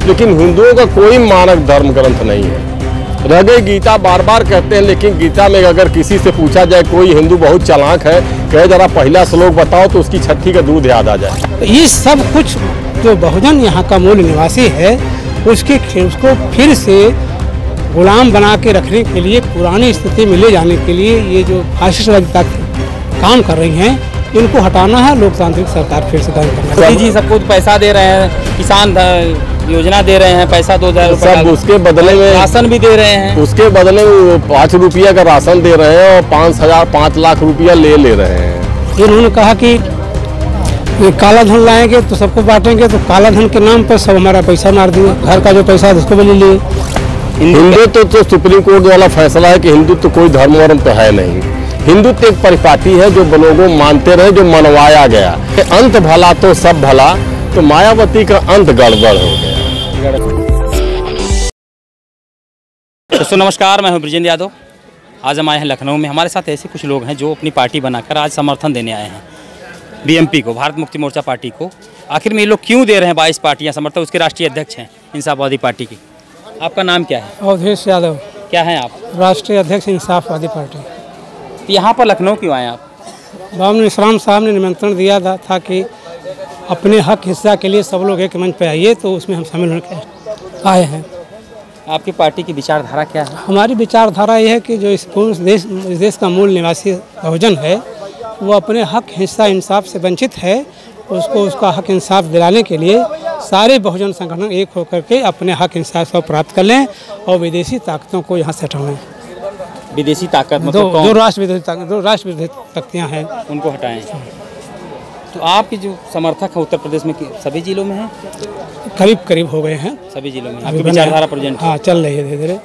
लेकिन हिंदुओं का कोई मानक धर्म ग्रंथ नहीं है। रह गई गीता, बार बार कहते हैं, लेकिन गीता में अगर किसी से पूछा जाए, कोई हिंदू बहुत चालाक है, कहे जरा पहला श्लोक बताओ, तो उसकी छठी का दूध याद आ जाए। ये सब कुछ जो बहुजन यहाँ का मूल निवासी है उसको फिर से गुलाम बना के रखने के लिए, पुरानी स्थिति में ले जाने के लिए ये जो फासिस्ट काम कर रही हैं, इनको हटाना है। लोकतांत्रिक सरकार फिर से काम करना है। जी सबको पैसा दे रहे हैं, किसान योजना दे रहे हैं, पैसा 2000 रुपये, सब उसके बदले में राशन भी दे रहे हैं। उसके बदले में 5 रुपया का राशन दे रहे हैं और 5 लाख रुपया ले रहे हैं। इन्होंने कहा कि काला धन लाएंगे तो सबको बांटेंगे, तो काला धन के नाम पर सब हमारा पैसा मार दिए। घर का जो पैसा है उसको भी ले लिए। हिंदुत्व तो सुप्रीम कोर्ट वाला फैसला है कि हिंदुत्व कोई धर्म वर्म तो है नहीं। हिंदुत्व एक परिपाटी है जो लोगों मानते रहे, जो मनवाया गया। अंत भला तो सब भला, तो मायावती का अंत गड़बड़ हो गया। दोस्तों नमस्कार, मैं हूं ब्रिजेंद्र यादव। आज हम आए हैं लखनऊ में। हमारे साथ ऐसे कुछ लोग हैं जो अपनी पार्टी बनाकर आज समर्थन देने आए हैं बीएमपी को, भारत मुक्ति मोर्चा पार्टी को। आखिर में ये लोग क्यों दे रहे हैं 22 पार्टियां समर्थन? उसके राष्ट्रीय अध्यक्ष हैं इंसाफवादी पार्टी की। आपका नाम क्या है? अवधेश यादव। क्या है आप? राष्ट्रीय अध्यक्ष इंसाफवादी पार्टी। तो यहाँ पर लखनऊ क्यों आए आप? बाबा इस्लाम साहब ने निमंत्रण दिया था कि अपने हक हिस्सा के लिए सब लोग एक मंच पर आइए, तो उसमें हम शामिल होकर आए हैं। आपकी पार्टी की विचारधारा क्या है? हमारी विचारधारा ये है कि जो इस देश का मूल निवासी बहुजन है, वो अपने हक हिस्सा इंसाफ से वंचित है। उसको उसका हक इंसाफ दिलाने के लिए सारे बहुजन संगठन एक होकर के अपने हक इंसाफ को प्राप्त कर लें और विदेशी ताकतों को यहाँ से हटाएं। विदेशी ताकत मतलब दो राष्ट्र विरोधी ताकतियाँ हैं, उनको हटाएं। तो आपके जो समर्थक है उत्तर प्रदेश में सभी जिलों में हैं? करीब हो गए हैं, सभी जिलों में आपकी विचारधारा प्रेजेंट? हाँ, चल रही है धीरे धीरे।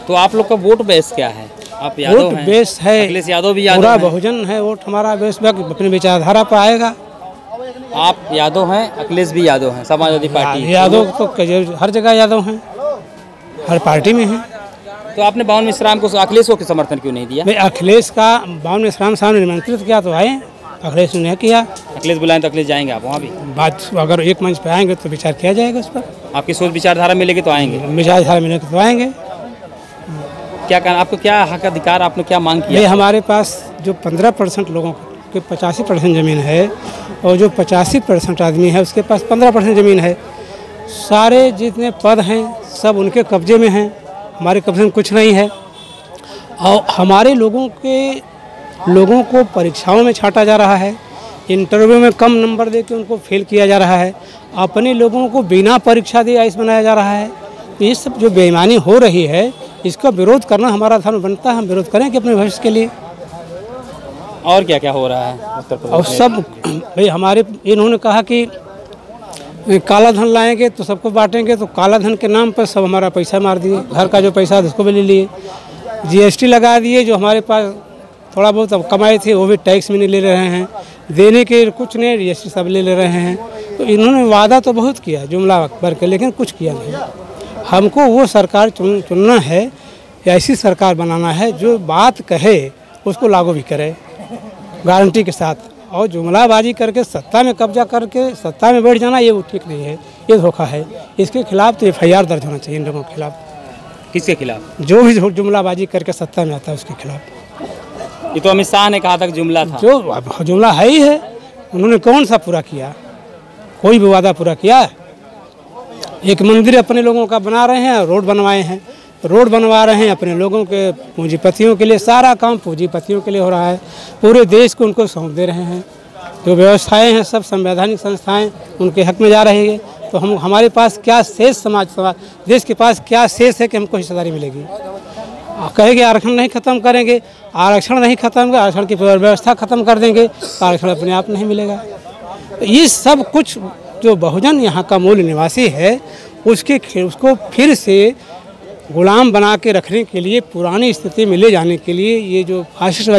तो आप लोग का वोट बेस क्या है? आप यादव हैं? बेस है, अखिलेश यादव भी यादव पूरा हैं। बहुजन है, वोट हमारा बेस अपनी विचारधारा पर आएगा। आप यादव हैं, अखिलेश भी यादव हैं, समाजवादी पार्टी यादव तो हर जगह यादव हैं, हर पार्टी में हैं। तो आपने बावन मिश्राम को, अखिलेश को समर्थन क्यों नहीं दिया? अखिलेश का बावन मिश्राम साहब ने निमंत्रित किया तो आए, अखिलेश ने नहीं किया। अखिलेश बुलाएं तो अखिलेश जाएंगे आप वहाँ भी? बात अगर एक मंच पे आएंगे तो विचार किया जाएगा उस पर। आपकी सोच विचारधारा मिलेगी तो आएंगे? विचारधारा मिलेगी तो आएंगे। क्या कहना, आपको क्या हक अधिकार, आपने क्या मांग किया? हमारे पास जो 15% लोगों के 85% ज़मीन है और जो 85% आदमी है उसके पास 15% ज़मीन है। सारे जितने पद हैं सब उनके कब्जे में हैं, हमारे कब्जे में कुछ नहीं है। और हमारे लोगों को परीक्षाओं में छांटा जा रहा है, इंटरव्यू में कम नंबर दे के उनको फेल किया जा रहा है, अपने लोगों को बिना परीक्षा दिए आईएएस बनाया जा रहा है। तो ये सब जो बेईमानी हो रही है, इसका विरोध करना हमारा धर्म बनता है। हम विरोध करेंगे अपने भविष्य के लिए। और क्या क्या हो रहा है उत्तर प्रदेश और सब भाई इन्होंने कहा कि काला धन लाएंगे तो सबको बांटेंगे, तो काला धन के नाम पर सब हमारा पैसा मार दिए। घर का जो पैसा है उसको भी ले लिए। जीएसटी लगा दिए, जो हमारे पास थोड़ा बहुत अब कमाए थे वो भी टैक्स में नहीं ले रहे हैं, देने के कुछ नहीं, जीएसटी सब ले रहे हैं। तो इन्होंने वादा तो बहुत किया जुमला भर के, लेकिन कुछ किया नहीं। हमको वो सरकार चुनना है, ऐसी सरकार बनाना है जो बात कहे उसको लागू भी करे गारंटी के साथ। और जुमलाबाजी करके सत्ता में कब्जा करके सत्ता में बैठ जाना, ये वो ठीक नहीं है, ये धोखा है। इसके खिलाफ तो एफआईआर दर्ज होना चाहिए इन लोगों के खिलाफ। किसके खिलाफ? जो भी जुमलाबाजी करके सत्ता में आता है उसके खिलाफ। ये तो अमित शाह ने कहा था कि जुमला था। जो जुमला है ही है, उन्होंने कौन सा पूरा किया? कोई भी वादा पूरा किया? एक मंदिर अपने लोगों का बना रहे हैं, रोड बनवाए हैं, रोड बनवा रहे हैं अपने लोगों के, पूंजीपतियों के लिए। सारा काम पूंजीपतियों के लिए हो रहा है, पूरे देश को उनको सौंप दे रहे हैं। जो व्यवस्थाएं हैं सब संवैधानिक संस्थाएं उनके हक में जा रही है। तो हमारे पास क्या शेष देश के पास क्या शेष है कि हमको हिस्सेदारी मिलेगी? कहेंगे आरक्षण नहीं खत्म करेंगे, आरक्षण नहीं खत्म, आरक्षण की व्यवस्था खत्म कर देंगे, आरक्षण अपने आप नहीं मिलेगा। तो ये सब कुछ जो बहुजन यहाँ का मूल निवासी है उसको फिर से गुलाम बना के रखने के लिए, पुरानी स्थिति में ले जाने के लिए ये जो फासिस्ट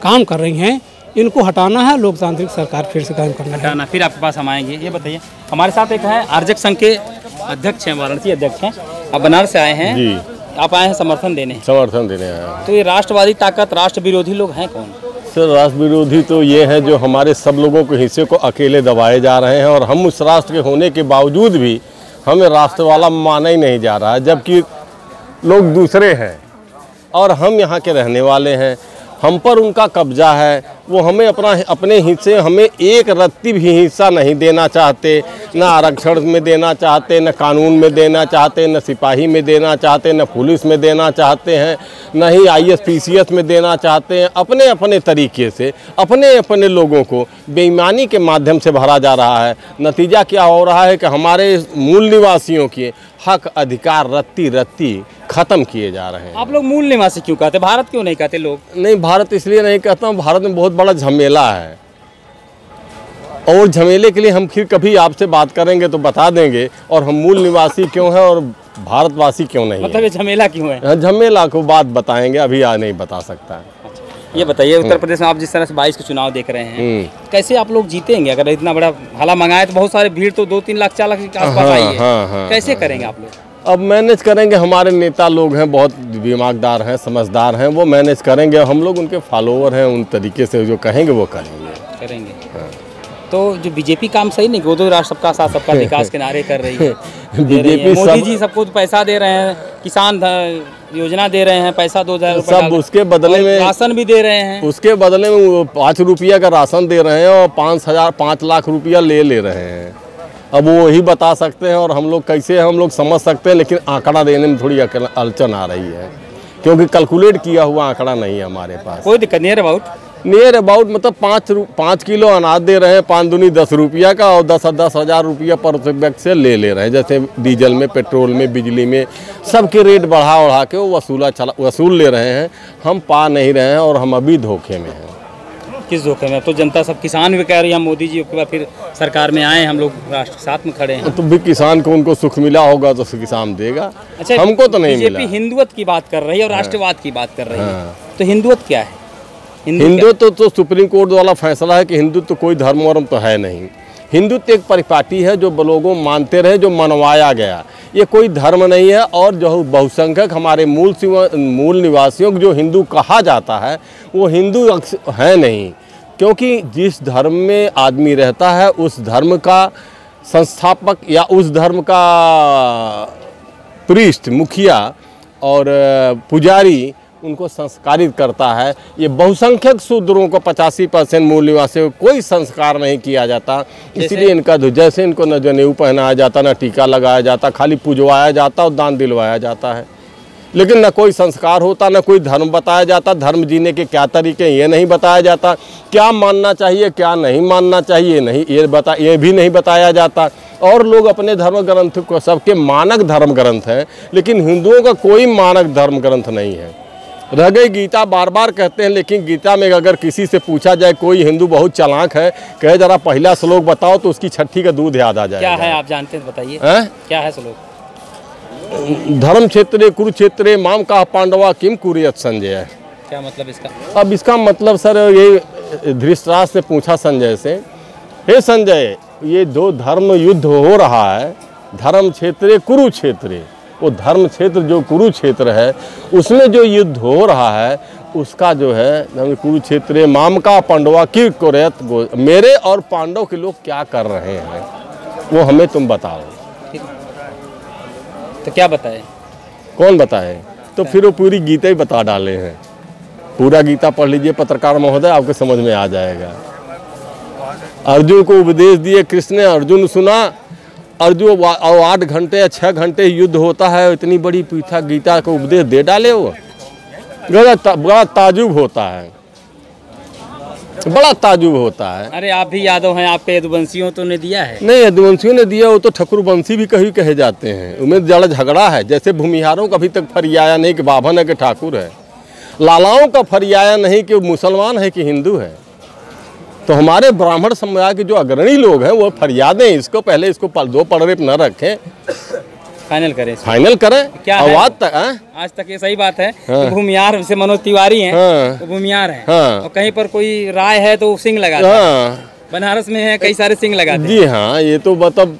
काम कर रही हैं, इनको हटाना है। लोकतांत्रिक सरकार फिर से काम करना है। फिर आपके पास हम आएंगे। ये बताइए, हमारे साथ एक है आरजेक संघ के अध्यक्ष हैं, वाराणसी अध्यक्ष हैं, आप बनारस से आए हैं जी। आप आए हैं समर्थन देने आए। तो ये राष्ट्रवादी ताकत, राष्ट्र विरोधी लोग हैं कौन? सर, राष्ट्र विरोधी तो ये है जो हमारे सब लोगों के हिस्से को अकेले दबाए जा रहे हैं, और हम उस राष्ट्र के होने के बावजूद भी हमें राष्ट्र वाला माना ही नहीं जा रहा है, जबकि लोग दूसरे हैं और हम यहाँ के रहने वाले हैं। हम पर उनका कब्जा है, वो हमें अपने हिस्से हमें एक रत्ती भी हिस्सा नहीं देना चाहते, न आरक्षण में देना चाहते, न कानून में देना चाहते, न सिपाही में देना चाहते, न पुलिस में देना चाहते हैं, न ही IAS PCS में देना चाहते हैं। अपने अपने तरीके से अपने अपने लोगों को बेईमानी के माध्यम से भरा जा रहा है। नतीजा क्या हो रहा है कि हमारे मूल निवासियों के हक अधिकार रत्ती रत्ती खत्म किए जा रहे हैं। आप लोग मूल निवासी क्यों कहते, भारत क्यों नहीं कहते लोग? नहीं, भारत इसलिए नहीं कहता हूँ, भारत में बहुत बड़ा झमेला है और झमेले के लिए हम फिर कभी आपसे बात करेंगे तो बता देंगे, और हम मूल निवासी क्यों हैं और भारतवासी क्यों नहीं। मतलब ये झमेला क्यों है? झमेला को बात बताएंगे, अभी नहीं बता सकता है। ये बताइए, उत्तर प्रदेश में आप जिस तरह से 22 के चुनाव देख रहे हैं, कैसे आप लोग जीतेंगे? अगर इतना बड़ा हला मंगाए तो बहुत सारे भीड़ तो 2-3 लाख 4 लाख के आसपास आई है। कैसे करेंगे आप लोग? अब मैनेज करेंगे, हमारे नेता लोग हैं, बहुत दिमागदार हैं, समझदार हैं, वो मैनेज करेंगे। हम लोग उनके फॉलोअर हैं, उन तरीके से जो कहेंगे वो करेंगे। तो जो बीजेपी काम सही नहीं, गोदो राष्ट्र सबका साथ सबका विकास के नारे कर रही है। बीजेपी मोदी जी सबको पैसा दे रहे हैं, किसान योजना दे रहे हैं, पैसा 2000 रुपये सब, उसके बदले में राशन भी दे रहे हैं। उसके बदले में वो 5 रुपया का राशन दे रहे हैं और 5 लाख रुपया ले रहे हैं। अब वो ही बता सकते हैं और हम लोग कैसे हम लोग समझ सकते हैं, लेकिन आंकड़ा देने में थोड़ी अड़चन आ रही है, क्योंकि कैलकुलेट किया हुआ आंकड़ा नहीं है हमारे पास। कोई दिक्कत नहीं, नियर अबाउट मतलब 5 किलो अनाज दे रहे हैं, 5 दूनी 10 रुपया का, और 10,000 रुपया पर व्यक्ति से ले रहे हैं। जैसे डीजल में, पेट्रोल में, बिजली में, सबके रेट बढ़ा के वो वसूल ले रहे हैं। हम पा नहीं रहे हैं और हम अभी धोखे में हैं। किस धोखे में? तो जनता सब, किसान भी कह रही है हम मोदी जी के बाद फिर सरकार में आए, हम लोग राष्ट्र साथ में खड़े हैं। तो भी किसान को उनको सुख मिला होगा तो किसान देगा। अच्छा, हमको तो नहीं मिला। बीजेपी हिंदुत्व की बात कर रही है और राष्ट्रवाद की बात कर रही है, तो हिंदुत्व क्या है? हिंदुत्व तो सुप्रीम कोर्ट वाला फैसला है कि हिंदुत्व कोई धर्म वर्म तो है नहीं। हिंदुत्व एक परिपाटी है जो लोगों मानते रहे, जो मनवाया गया। ये कोई धर्म नहीं है, और जो बहुसंख्यक हमारे मूल निवासियों को जो हिंदू कहा जाता है वो हिंदू है नहीं, क्योंकि जिस धर्म में आदमी रहता है उस धर्म का संस्थापक या उस धर्म का प्रीस्ट, मुखिया और पुजारी उनको संस्कारित करता है। ये बहुसंख्यक शूद्रों को 85% मूल निवासियों को कोई संस्कार नहीं किया जाता, इसलिए इनका जैसे इनको न जनेऊ पहनाया जाता, न टीका लगाया जाता, खाली पूजवाया जाता और दान दिलवाया जाता है, लेकिन न कोई संस्कार होता, न कोई धर्म बताया जाता। धर्म जीने के क्या तरीके ये नहीं बताया जाता, क्या मानना चाहिए क्या नहीं मानना चाहिए नहीं ये भी नहीं बताया जाता। और लोग अपने धर्म ग्रंथ को, सबके मानक धर्म ग्रंथ हैं, लेकिन हिंदुओं का कोई मानक धर्म ग्रंथ नहीं है। रह गई गीता, बार बार कहते हैं, लेकिन गीता में अगर किसी से पूछा जाए, कोई हिंदू बहुत चालाक है, कहे जरा पहला श्लोक बताओ, तो उसकी छठी का दूध याद आ जाएगा। क्या है आप जानते हैं, बताइए क्या है श्लोक? धर्म क्षेत्रे कुरुक्षेत्रे माम का पांडवा किम कुरियत संजय। क्या मतलब इसका? अब इसका मतलब सर ये धृतराष्ट्र ने पूछा संजय से, हे संजय, ये 2 धर्म युद्ध हो रहा है, धर्म क्षेत्रे कुरुक्षेत्रे, वो धर्म क्षेत्र जो कुरुक्षेत्र है उसमें जो युद्ध हो रहा है उसका जो है कुरुक्षेत्र माम का पांडवा की कुरियत, मेरे और पांडव के लोग क्या कर रहे हैं वो हमें तुम बताओ। तो क्या बताए? कौन बताए? तो फिर वो पूरी गीता ही बता डाले हैं। पूरा गीता पढ़ लीजिए पत्रकार महोदय, आपके समझ में आ जाएगा। अर्जुन को उपदेश दिए कृष्ण ने, अर्जुन सुना, अर्जुन 8 घंटे या 6 घंटे युद्ध होता है, इतनी बड़ी पीठा गीता को उपदेश दे डाले। वो बड़ा ताजुब होता है, बड़ा ताजुब होता है। अरे आप भी यादव हैं, आपके यदुवंशियों तो ने दिया है? नहीं, यदुवंशियों ने दिया, वो तो ठकुरवंशी भी कहीं कहे जाते हैं। उनमें ज़्यादा झगड़ा है। जैसे भूमिहारों का अभी तक फरियाया नहीं कि बाभन है कि ठाकुर है, लालाओं का फरियाया नहीं कि मुसलमान है कि हिंदू है। तो हमारे ब्राह्मण समुदाय के जो अग्रणी लोग हैं वो फरियादें, इसको पहले इसको 2 पड़े न रखें, फाइनल करें। क्या आवाज तक आज तक ये सही बात है। हाँ। भूमियार से मनोज तिवारी हैं। हाँ। तो भूमियार हैं। हाँ। और कहीं पर कोई राय है तो सिंह लगाते हैं। हाँ। बनारस में है कई सारे सिंह लगाते हैं। जी हाँ, ये तो मतलब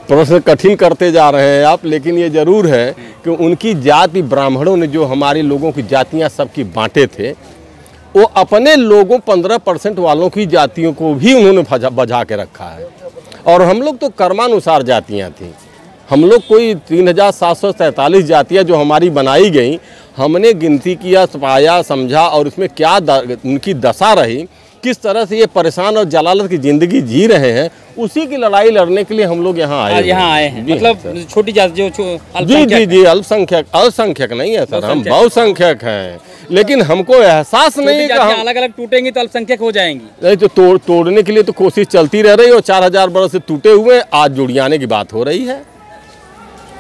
प्रश्न कठिन करते जा रहे हैं आप, लेकिन ये जरूर है कि उनकी जाति, ब्राह्मणों ने जो हमारे लोगों की जातियाँ सबकी बांटे थे, वो अपने लोगों 15% वालों की जातियों को भी उन्होंने बजा के रखा है। और हम लोग तो कर्मानुसार जातियाँ थी। हम लोग कोई 3747 जातियाँ जो हमारी बनाई गई, हमने गिनती किया, पाया, समझा और उसमें क्या उनकी दशा रही, किस तरह से ये परेशान और जलालत की ज़िंदगी जी रहे हैं, उसी की लड़ाई लड़ने के लिए हम लोग यहाँ आए हैं। मतलब छोटी जाति जी अल्पसंख्यक नहीं है सर, हम बहुसंख्यक हैं, लेकिन हमको एहसास नहीं है कि हम अलग अलग टूटेंगी तो अल्पसंख्यक हो जाएंगी। नहीं तो तोड़ने के लिए तो कोशिश चलती रह रही है और 4000 बरस से टूटे हुए आज जुड़ियाने की बात हो रही है।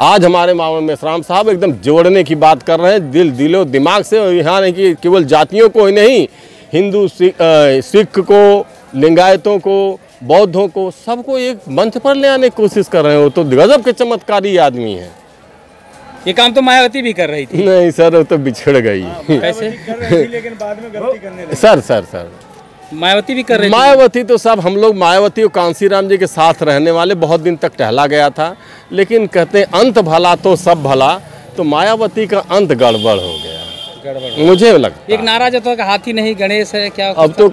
आज हमारे मामा मेश्राम साहब एकदम जोड़ने की बात कर रहे हैं, दिलो दिमाग से। यहाँ नहीं कि केवल जातियों को ही नहीं, हिंदू सिख को, लिंगायतों को, बौद्धों को, सबको एक मंच पर ले आने की कोशिश कर रहे हो। तो गजब के चमत्कारी आदमी है। ये काम तो मायावती भी कर रही थी। नहीं सर, वो तो बिछड़ गई। कैसे? लेकिन बाद में गलती करने लगी। सर मायावती भी कर रही थी। मायावती तो सब हम लोग मायावती और कांसीराम जी के साथ रहने वाले बहुत दिन तक टहला गया था, लेकिन कहते हैं अंत भला तो सब भला, तो मायावती का अंत गड़बड़ हो गया, मुझे लगता। एक नारा जो था हाथी नहीं गणेश है, क्या अब तो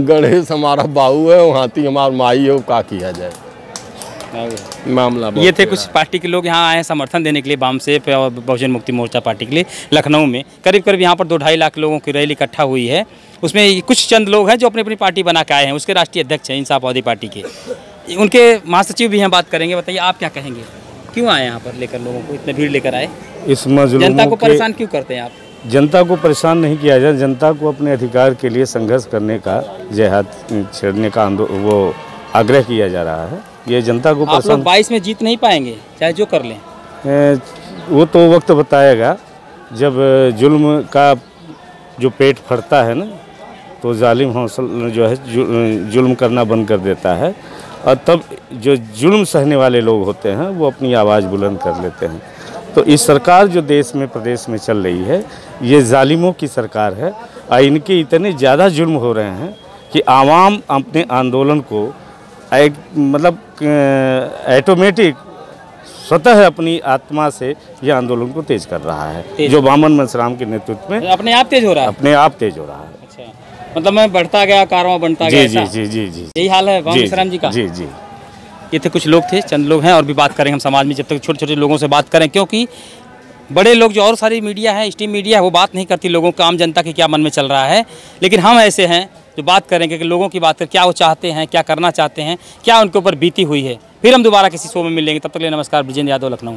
गणेश हमारा बाबू है, हाथी हमारा माई है, क्या किया जाए मामला। ये थे कुछ पार्टी के लोग यहाँ आए हैं समर्थन देने के लिए, वामसेप और बहुजन मुक्ति मोर्चा पार्टी के लिए। लखनऊ में करीब करीब यहाँ पर 2-2.5 लाख लोगों की रैली इकट्ठा हुई है। उसमें कुछ चंद लोग हैं जो अपनी अपनी पार्टी बना के आए हैं। उसके राष्ट्रीय अध्यक्ष हैं इंसाफवादी पार्टी के, उनके महासचिव भी हैं, बात करेंगे। बताइए आप क्या कहेंगे, क्यों आए यहाँ पर लेकर लोगों को, इतने भीड़ लेकर आए? इस मजलूमों जनता को परेशान क्यों करते हैं आप? जनता को परेशान नहीं किया जाए, जनता को अपने अधिकार के लिए संघर्ष करने का, जिहाद छेड़ने का वो आग्रह किया जा रहा है। ये जनता को आप लोग 22 में जीत नहीं पाएंगे, चाहे जो कर लें। वो तो वक्त बताएगा। जब जुल्म का जो पेट फटता है ना, तो जालिम हौसला जो है जुल्म करना बंद कर देता है, और तब जो जुल्म सहने वाले लोग होते हैं वो अपनी आवाज़ बुलंद कर लेते हैं। तो इस सरकार जो देश में प्रदेश में चल रही है, ये जालिमों की सरकार है, और इनके इतने ज़्यादा जुल्म हो रहे हैं कि आवाम अपने आंदोलन को मतलब ऑटोमेटिक स्वतः अपनी आत्मा से यह आंदोलन को तेज कर रहा है, जो वामन मेश्राम के नेतृत्व में अपने आप तेज हो रहा है। अपने आप तेज हो रहा है। अच्छा, मतलब मैं बढ़ता गया, कारवां बनता गया। जी, यही हाल है वामन मेश्राम जी का। जी। ये थे कुछ लोग, थे चंद लोग हैं, और भी बात करेंगे हम समाज में, जब तक छोटे छोटे लोगों से बात करें, क्योंकि बड़े लोग जो और सारी मीडिया है, स्ट्रीम मीडिया है, वो बात नहीं करती लोगों का, आम जनता के क्या मन में चल रहा है। लेकिन हम ऐसे हैं जो बात करेंगे कि लोगों की बात कर, क्या वो चाहते हैं, क्या करना चाहते हैं, क्या उनके ऊपर बीती हुई है। फिर हम दोबारा किसी शो में मिलेंगे, तब तक के लिए नमस्कार। ब्रिजेंद्र यादव, लखनऊ।